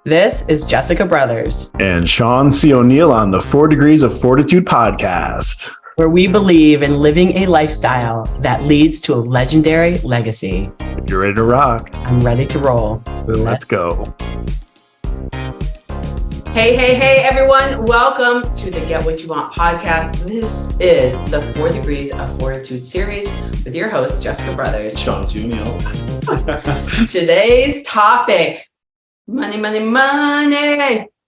This is Jessica Brothers, and Sean C. O'Neill on the 4 Degrees of Fortitude podcast, where we believe in living a lifestyle that leads to a legendary legacy. If you're ready to rock, I'm ready to roll. Let's go. Hey, everyone. Welcome to the Get What You Want podcast. This is the 4 Degrees of Fortitude series with your host, Jessica Brothers. Sean C. O'Neill. Today's topic, money.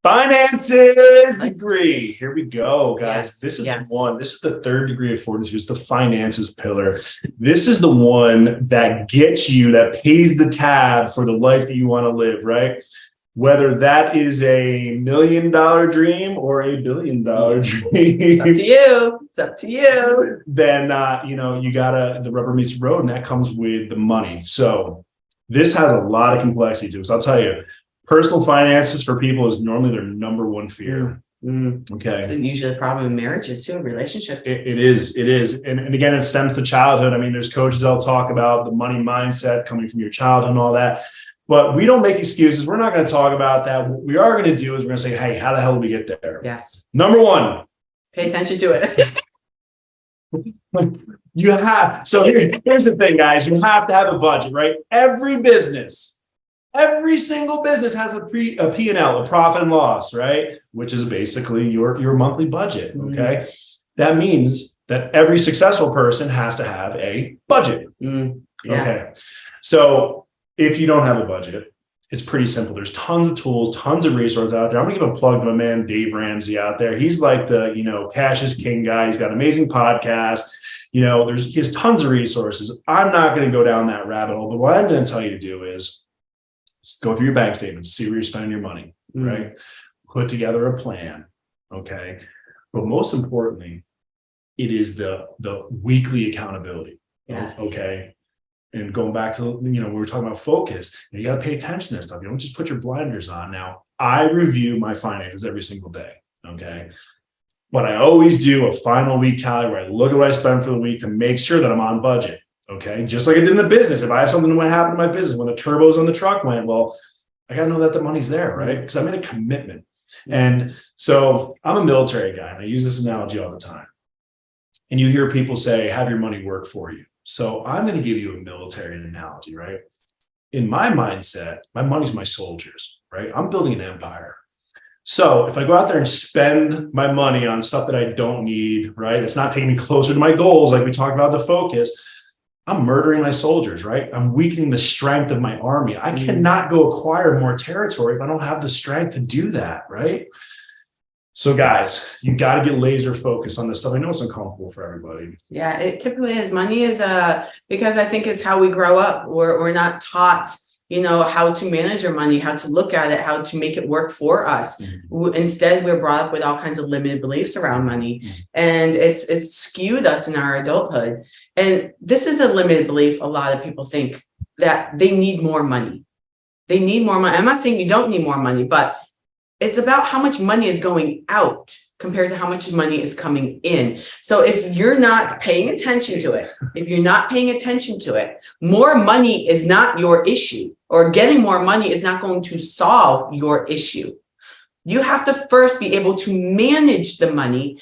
Finances degree. Here we go, guys. Yes, this is yes. the one. This is the 3rd degree of fortitude. It's the finances pillar. This is the one that gets you, that pays the tab for the life that you want to live, right? Whether that is a $1 million dream or a $1 billion dream. It's up to you. Then, the rubber meets the road, and that comes with the money. So this has a lot of complexity to it. So I'll tell you, personal finances for people is normally their number one fear. Okay. It's usually a problem in marriages too, relationships. It is. And again, it stems to childhood. I mean, there's coaches that'll talk about the money mindset coming from your childhood and all that. But we don't make excuses. We're not going to talk about that. What we are going to do is we're going to say, hey, how the hell did we get there? Yes. Number one. Pay attention to it. You have. So here's the thing, guys. You have to have a budget, right? Every single business has a P&L, a profit and loss, right? Which is basically your monthly budget, okay? Mm-hmm. That means that every successful person has to have a budget. Yeah. Okay. So if you don't have a budget, it's pretty simple. There's tons of tools, tons of resources out there. I'm going to give a plug to my man, Dave Ramsey, out there. He's like the, cash is king guy. He's got an amazing podcast. He has tons of resources. I'm not going to go down that rabbit hole, but what I'm going to tell you to do is go through your bank statements, see where you're spending your money, right? Put together a plan. Okay. But most importantly, it is the weekly accountability. Yes. Okay. And going back to, we were talking about focus, you got to pay attention to this stuff. You don't just put your blinders on. Now, I review my finances every single day. Okay. But I always do a final week tally where I look at what I spend for the week to make sure that I'm on budget. Okay. Just like I did in the business. If I have something that happened in my business, when the turbos on the truck went, well, I got to know that the money's there, right? Because I made a commitment. And so I'm a military guy, and I use this analogy all the time. And you hear people say, have your money work for you. So I'm going to give you a military analogy, right? In my mindset, my money's my soldiers, right? I'm building an empire. So if I go out there and spend my money on stuff that I don't need, right? It's not taking me closer to my goals, like we talked about the focus. I'm murdering my soldiers, right? I'm weakening the strength of my army. I cannot go acquire more territory if I don't have the strength to do that, right? So guys, you got to get laser focused on this stuff. I know it's uncomfortable for everybody. Yeah, it typically is. Money is because I think it's how we grow up. We're not taught, how to manage our money, how to look at it, how to make it work for us. Instead, we're brought up with all kinds of limited beliefs around money, and it's skewed us in our adulthood. And this is a limited belief. A lot of people think that they need more money. They need more money. I'm not saying you don't need more money, but it's about how much money is going out compared to how much money is coming in. So if you're not paying attention to it, more money is not your issue, or getting more money is not going to solve your issue. You have to first be able to manage the money,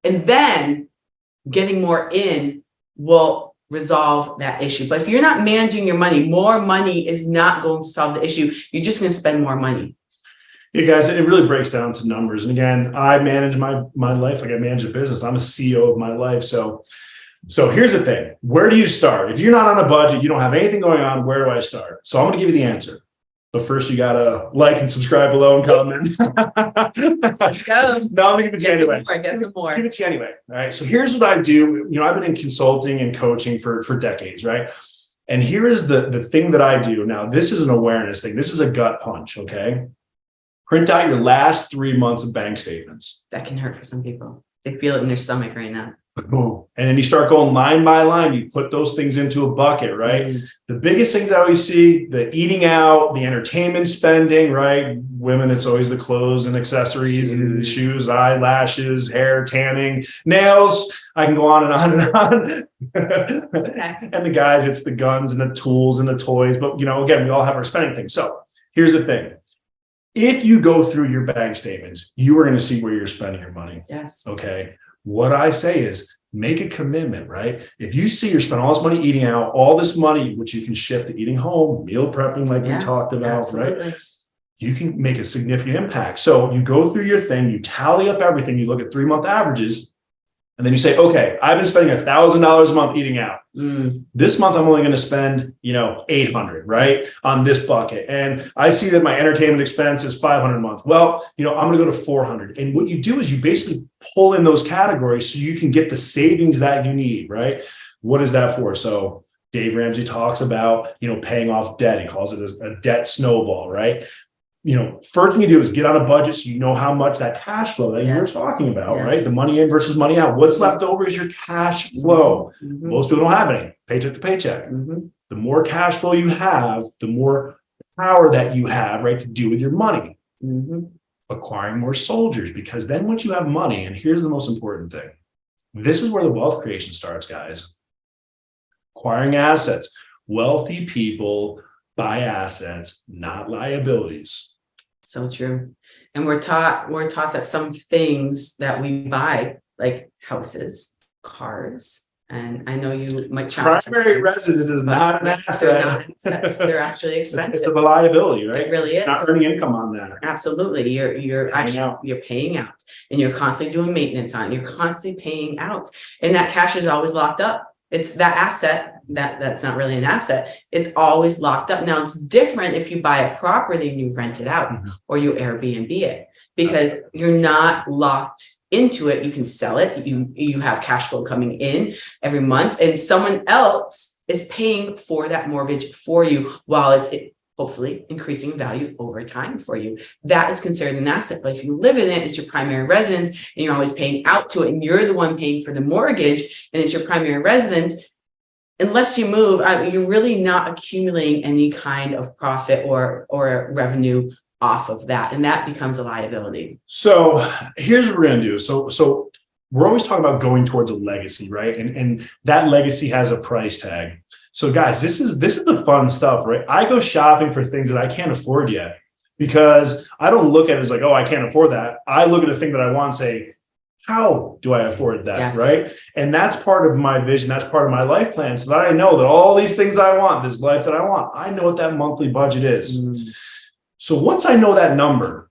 and then getting more in will resolve that issue. But if you're not managing your money, more money is not going to solve the issue. You're just going to spend more money. Yeah, guys, it really breaks down to numbers. And again, I manage my life like I manage a business. I'm a CEO of my life. So here's the thing. Where do you start? If you're not on a budget, you don't have anything going on, where do I start? So I'm going to give you the answer. But first, you got to like and subscribe below and comment. Let's go. No, I'm going to give it to you anyway. Get some more. Give it to you anyway. All right. So here's what I do. I've been in consulting and coaching for decades, right? And here is the thing that I do. Now, this is an awareness thing. This is a gut punch, okay? Print out your last 3 months of bank statements. That can hurt for some people. They feel it in their stomach right now. Boom. And then you start going line by line. You put those things into a bucket, right? The biggest things I always see, the eating out, the entertainment spending, right? Women, it's always the clothes and accessories and shoes, eyelashes, hair, tanning, nails. I can go on and on and on. Okay. And the guys, it's the guns and the tools and the toys. But, again, we all have our spending things. So here's the thing. if you go through your bank statements, you are going to see where you're spending your money. Yes. Okay. What I say is make a commitment, right? If you see you're spending all this money eating out, all this money, which you can shift to eating home, meal prepping, like we talked about, absolutely. right? You can make a significant impact. So you go through your thing, you tally up everything, you look at 3-month averages, and then you say, okay, I've been spending $1,000 a month eating out. This month, I'm only going to spend, $800, right, on this bucket. And I see that my entertainment expense is $500 a month. Well, I'm going to go to $400. And what you do is you basically pull in those categories so you can get the savings that you need, right? What is that for? So Dave Ramsey talks about, paying off debt. He calls it a debt snowball, right? First thing you do is get on a budget so you know how much that cash flow that you were talking about, right? The money in versus money out. What's left over is your cash flow. Most people don't have any, paycheck to paycheck. The more cash flow you have, the more power that you have, right, to do with your money. Acquiring more soldiers, because then once you have money, and here's the most important thing, this is where the wealth creation starts, guys. Acquiring assets. Wealthy people buy assets, not liabilities. So true. And we're taught that some things that we buy, like houses, cars, and I know you might challenge primary residence is not an asset. They're actually expensive. It's a liability, right? It really is. Not earning income on that. Absolutely. You're paying out, and you're constantly doing maintenance on it. You're constantly paying out, and that cash is always locked up. It's that asset that's not really an asset. It's always locked up. Now it's different if you buy a property and you rent it out or you Airbnb it, because you're not locked into it. You can sell it. You have cash flow coming in every month, and someone else is paying for that mortgage for you while it's hopefully increasing value over time for you. That is considered an asset. But if you live in it, it's your primary residence, and you're always paying out to it, and you're the one paying for the mortgage, and it's your primary residence. Unless you move, you're really not accumulating any kind of profit or revenue off of that, and that becomes a liability. So here's what we're going to do. So we're always talking about going towards a legacy, right? And that legacy has a price tag. So guys, this is the fun stuff, right? I go shopping for things that I can't afford yet, because I don't look at it as like, oh, I can't afford that. I look at a thing that I want and say, how do I afford that? Right. And that's part of my vision. That's part of my life plan. So that I know that all these things I want, this life that I want, I know what that monthly budget is. So once I know that number,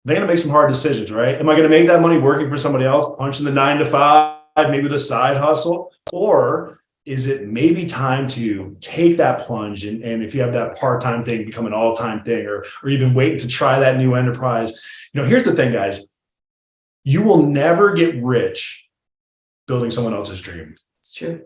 I'm going to make some hard decisions, right? Am I going to make that money working for somebody else, punching the 9 to 5, maybe with a side hustle? Or is it maybe time to take that plunge? And if you have that part-time thing become an all-time thing, or you've been waiting to try that new enterprise, here's the thing, guys. You will never get rich building someone else's dream. It's true.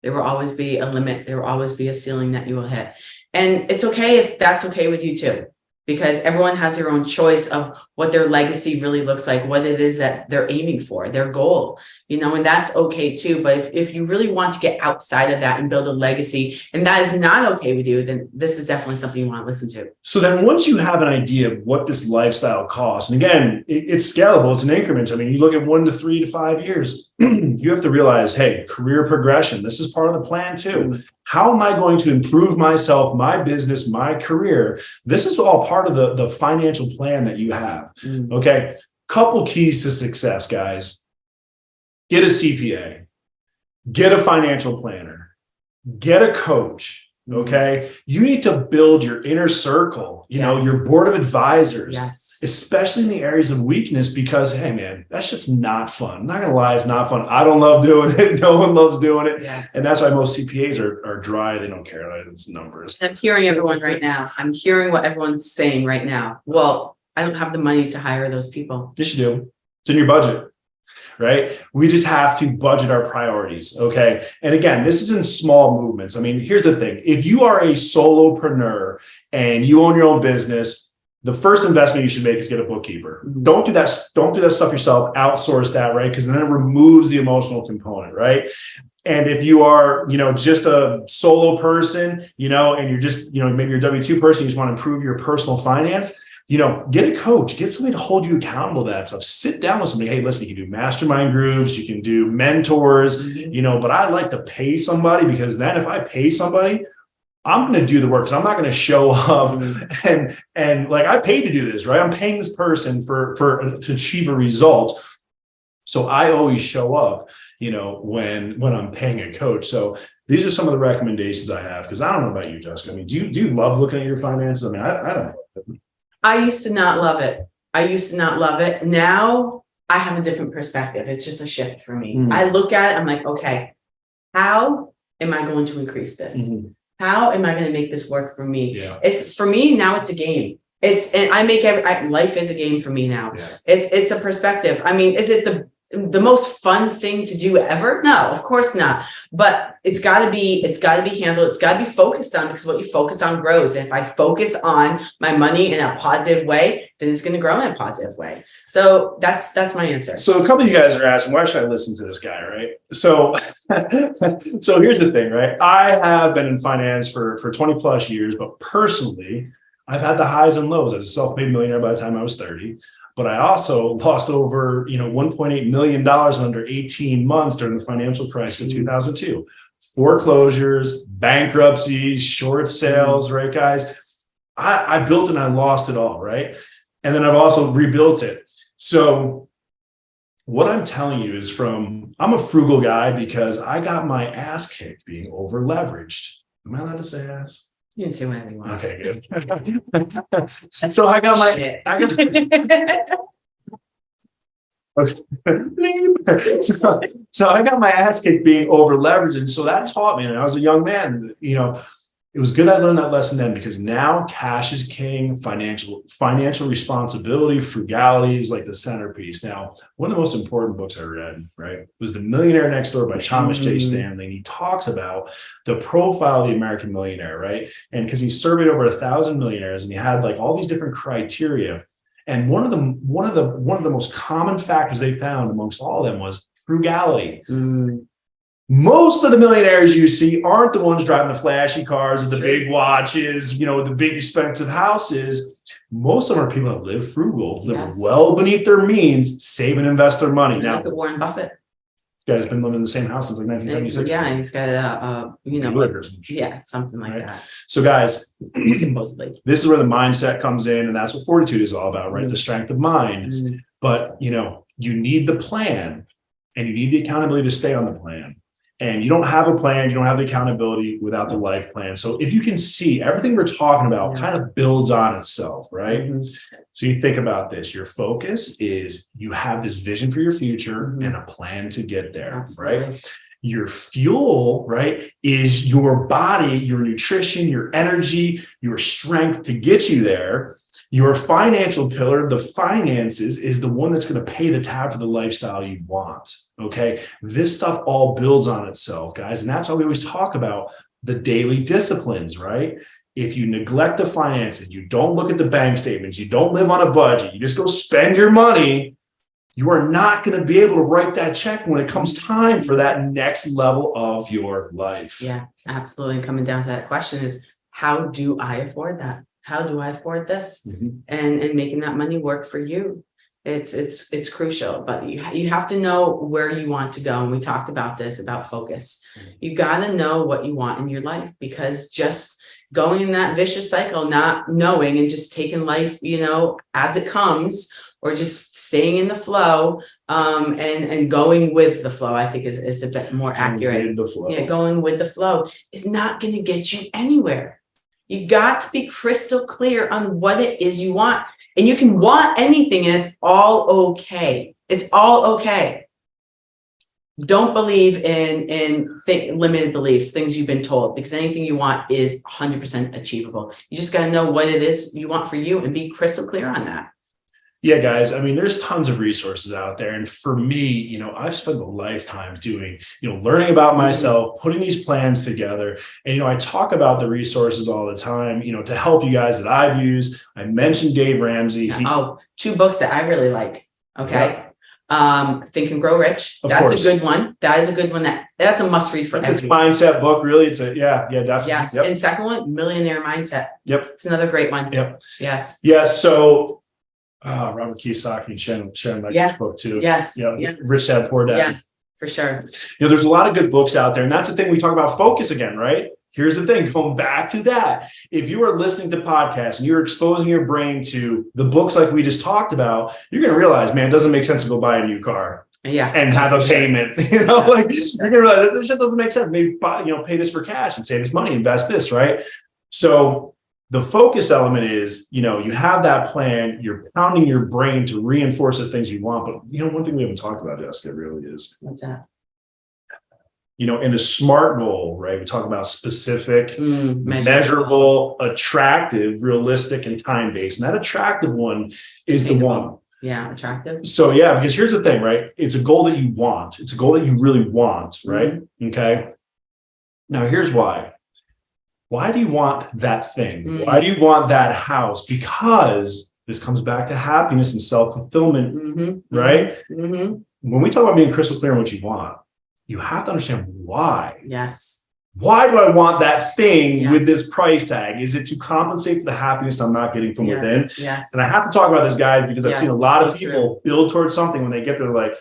There will always be a limit. There will always be a ceiling that you will hit. And it's okay if that's okay with you too, because everyone has their own choice of what their legacy really looks like, what it is that they're aiming for, their goal, and that's okay too. But if you really want to get outside of that and build a legacy, and that is not okay with you, then this is definitely something you want to listen to. So then once you have an idea of what this lifestyle costs, and again, it's scalable, it's in increments. I mean, you look at 1 to 3 to 5 years, you have to realize, hey, career progression, this is part of the plan too. How am I going to improve myself, my business, my career? This is all part of the financial plan that you have. Okay. Couple keys to success, guys. Get a CPA, get a financial planner, get a coach. Okay. You need to build your inner circle, your board of advisors, especially in the areas of weakness, because, hey, man, that's just not fun. I'm not going to lie. It's not fun. I don't love doing it. No one loves doing it. And that's why most CPAs are dry. They don't care about its numbers. I'm hearing everyone right now. I'm hearing what everyone's saying right now. Well, I don't have the money to hire those people. Yes, you do. It's in your budget. Right? We just have to budget our priorities. Okay. And again, this is in small movements. I mean, here's the thing. If you are a solopreneur and you own your own business, the first investment you should make is get a bookkeeper. Don't do that. Don't do that stuff yourself. Outsource that, right? Because then it removes the emotional component, right? And if you are, just a solo person, and you're just, maybe you're a W-2 person, you just want to improve your personal finance, get a coach, get somebody to hold you accountable to that stuff. Sit down with somebody. Hey, listen, you can do mastermind groups, you can do mentors, but I like to pay somebody, because then if I pay somebody, I'm going to do the work, because I'm not going to show up and like, I paid to do this, right? I'm paying this person to achieve a result. So I always show up, when I'm paying a coach. So these are some of the recommendations I have, because I don't know about you, Jessica. I mean, do you love looking at your finances? I mean, I don't know. I used to not love it. Now I have a different perspective. It's just a shift for me. I look at it, I'm like, okay, how am I going to increase this? How am I going to make this work for me? Yeah. It's for me now, it's a game. Life is a game for me now. Yeah. It's a perspective. I mean, is it the most fun thing to do ever? No, of course not. But it's gotta be handled. It's gotta be focused on, because what you focus on grows. And if I focus on my money in a positive way, then it's going to grow in a positive way. So that's my answer. So a couple of you guys are asking, why should I listen to this guy? Right. So, so here's the thing, right? I have been in finance for 20 plus years, but personally, I've had the highs and lows as a self-made millionaire by the time I was 30. But I also lost over, $1.8 million in under 18 months during the financial crisis of 2002. Foreclosures, bankruptcies, short sales, right, guys? I built it and I lost it all, right? And then I've also rebuilt it. So what I'm telling you is I'm a frugal guy because I got my ass kicked being over leveraged. Am I allowed to say ass? You can say whatever you want. Okay, good. So I got so I got my ass kicked being over leveraged. And so that taught me, and I was a young man, it was good I learned that lesson then, because now cash is king, financial responsibility, frugality is like the centerpiece. Now, one of the most important books I read, right, was The Millionaire Next Door by Thomas J. Stanley. And he talks about the profile of the American millionaire, right? And because he surveyed over 1,000 millionaires, and he had like all these different criteria. And one of the most common factors they found amongst all of them was frugality. Most of the millionaires you see aren't the ones driving the flashy cars with the big watches, the big expensive houses. Most of them are people that live frugal, live well beneath their means, save and invest their money. Now, look at Warren Buffett. This guy's been living in the same house since like 1976. Yeah, and he's got something like that. So guys, supposedly, this is where the mindset comes in, and that's what Fortitude is all about, right? The strength of mind. But you need the plan, and you need the accountability to stay on the plan. And you don't have a plan, you don't have the accountability without the life plan. So if you can see, everything we're talking about kind of builds on itself, right? So you think about this, your focus is you have this vision for your future and a plan to get there, right? Your fuel, right, is your body, your nutrition, your energy, your strength to get you there. Your financial pillar, the finances, is the one that's going to pay the tab for the lifestyle you want. Okay. This stuff all builds on itself, guys. And that's why we always talk about the daily disciplines, right? If you neglect the finances, you don't look at the bank statements, you don't live on a budget, you just go spend your money, you are not going to be able to write that check when it comes time for that next level of your life. Yeah, absolutely. And coming down to that question is, how do I afford that? How do I afford this? And making that money work for you. It's crucial, but you have to know where you want to go. And we talked about this, about focus. You got to know what you want in your life, because just going in that vicious cycle, not knowing and just taking life, as it comes, or just staying in the flow, and going with the flow, I think is the bit more accurate. Going with the flow is not going to get you anywhere. You got to be crystal clear on what it is you want. And you can want anything, and it's all okay. It's all okay. Don't believe in limited beliefs, things you've been told, because anything you want is 100% achievable. You just got to know what it is you want for you and be crystal clear on that. Yeah, guys, I mean, there's tons of resources out there. And for me, I've spent a lifetime doing, learning about myself, putting these plans together. And, I talk about the resources all the time, to help you guys that I've used. I mentioned Dave Ramsey. Two books that I really like. Okay. Think and Grow Rich. That's a good one. That is a good one. That's a must read for everyone. It's a mindset book, really. It's definitely. Yes. Yep. And second one, Millionaire Mindset. Yep. It's another great one. Yep. Yes. Yeah. So Robert Kiyosaki and Sharon Lecher's book too. Yes. Rich Dad, Poor Dad. Yeah, for sure. There's a lot of good books out there. And that's the thing, we talk about focus again, right? here's the thing, going back to that, if you are listening to podcasts and you're exposing your brain to the books like we just talked about, you're going to realize, man, it doesn't make sense to go buy a new car. Yeah. And have a payment, you're going to realize this shit doesn't make sense. Maybe, pay this for cash and save this money, invest this, right? So the focus element is, you have that plan, you're pounding your brain to reinforce the things you want. But, one thing we haven't talked about, Jessica, really is, What's that? in a SMART goal, right? We talk about specific, measurable, attractive, realistic, and time-based. And that attractive one is the one. Yeah, attractive. So yeah, because here's the thing, right? It's a goal that you want. It's a goal that you really want, right? Okay. Now here's why. Why do you want that thing? Why do you want that house? Because this comes back to happiness and self-fulfillment, right? When we talk about being crystal clear on what you want, you have to understand why. Yes. Why do I want that thing with this price tag? Is it to compensate for the happiness I'm not getting from within? Yes. And I have to talk about this, guys, because I've seen a lot of people build towards something when they get there, like,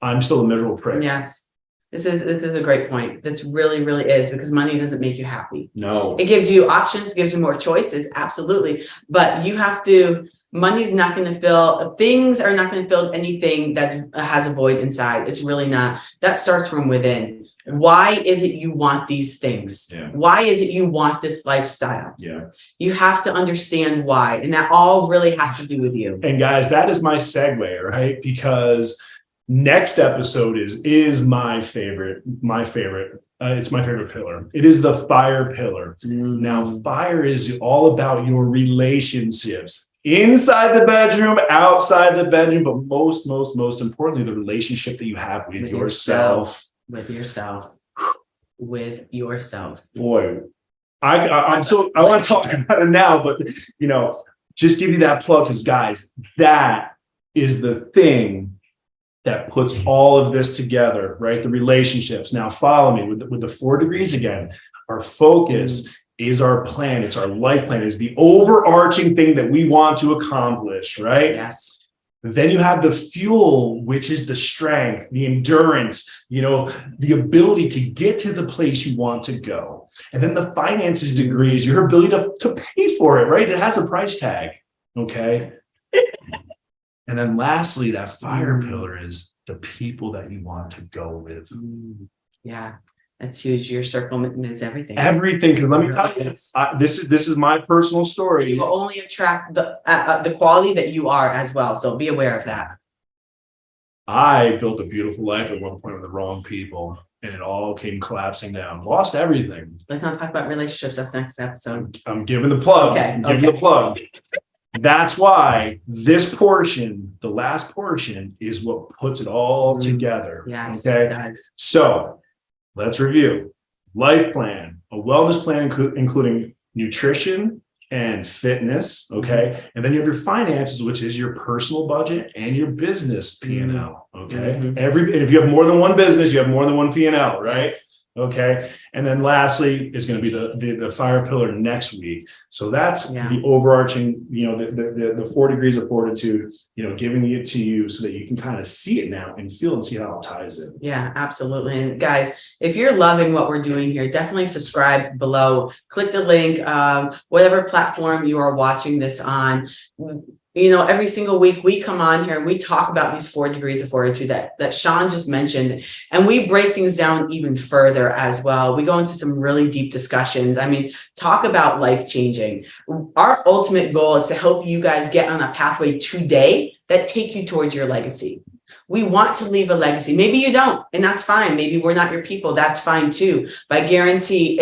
I'm still a miserable prick. Yes. This is a great point. This really, really is, because money doesn't make you happy. No. It gives you options, gives you more choices. Absolutely. But you have to, money's not going to fill, things are not going to fill anything that has a void inside. It's really not. That starts from within. Why is it you want these things? Yeah. Why is it you want this lifestyle? Yeah. You have to understand why. And that all really has to do with you. And guys, that is my segue, right? Because next episode is my favorite. It's my favorite pillar. It is the fire pillar. Now, fire is all about your relationships. Inside the bedroom, outside the bedroom, but most importantly, the relationship that you have with yourself. With yourself. Boy, I want to talk about it now, but just give you that plug, because guys, that is the thing that puts all of this together, right? The relationships. Now follow me with the 4 degrees again. Our focus is our plan. It's our life plan. It's the overarching thing that we want to accomplish, right? Yes. Then you have the fuel, which is the strength, the endurance, the ability to get to the place you want to go. And then the finances degree is your ability to pay for it, right? It has a price tag, okay? And then lastly, that fire pillar is the people that you want to go with. Yeah, that's huge. Your circle is everything. Everything. Because let me tell you, this is my personal story. You will only attract the quality that you are as well. So be aware of that. I built a beautiful life at one point with the wrong people, and it all came collapsing down. Lost everything. Let's not talk about relationships. That's next episode. I'm giving the plug. Okay. I'm giving the plug. That's why this portion, the last portion, is what puts it all together. Yes. Okay. It does. So let's review. Life plan, a wellness plan including nutrition and fitness. Okay. And then you have your finances, which is your personal budget and your business P&L. Okay. And if you have more than one business, you have more than one P&L, right? Yes. Okay. And then lastly is going to be the fire pillar next week. So that's the overarching, the 4 degrees of fortitude, giving it to you so that you can kind of see it now and feel and see how it ties in. Yeah, absolutely. And guys, if you're loving what we're doing here, definitely subscribe below, click the link, whatever platform you are watching this on. Every single week we come on here and we talk about these 4 degrees of fortitude that Sean just mentioned, and we break things down even further as well. We go into some really deep discussions. I mean, talk about life changing. Our ultimate goal is to help you guys get on a pathway today that take you towards your legacy. We want to leave a legacy. Maybe you don't, and that's fine. Maybe we're not your people. That's fine too. But I guarantee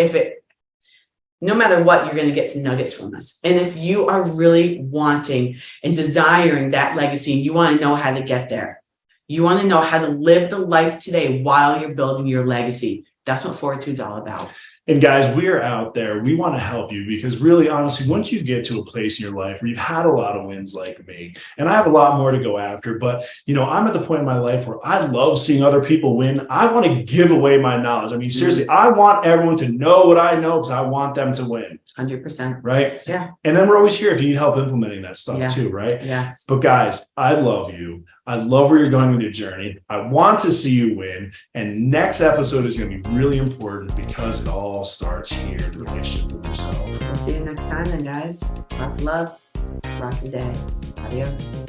no matter what, you're going to get some nuggets from us. And if you are really wanting and desiring that legacy, and you want to know how to get there, you want to know how to live the life today while you're building your legacy. That's what Fortitude's all about. And guys, we are out there. We want to help you, because really, honestly, once you get to a place in your life where you've had a lot of wins like me, and I have a lot more to go after, but I'm at the point in my life where I love seeing other people win. I want to give away my knowledge. I mean, seriously, I want everyone to know what I know, because I want them to win. 100%. Right? Yeah. And then we're always here if you need help implementing that stuff too, right? Yes. But guys, I love you. I love where you're going with your journey. I want to see you win. And next episode is going to be really important, because it all all starts here, the relationship with yourself. We'll see you next time then, guys. Lots of love. Rock your day. Adios.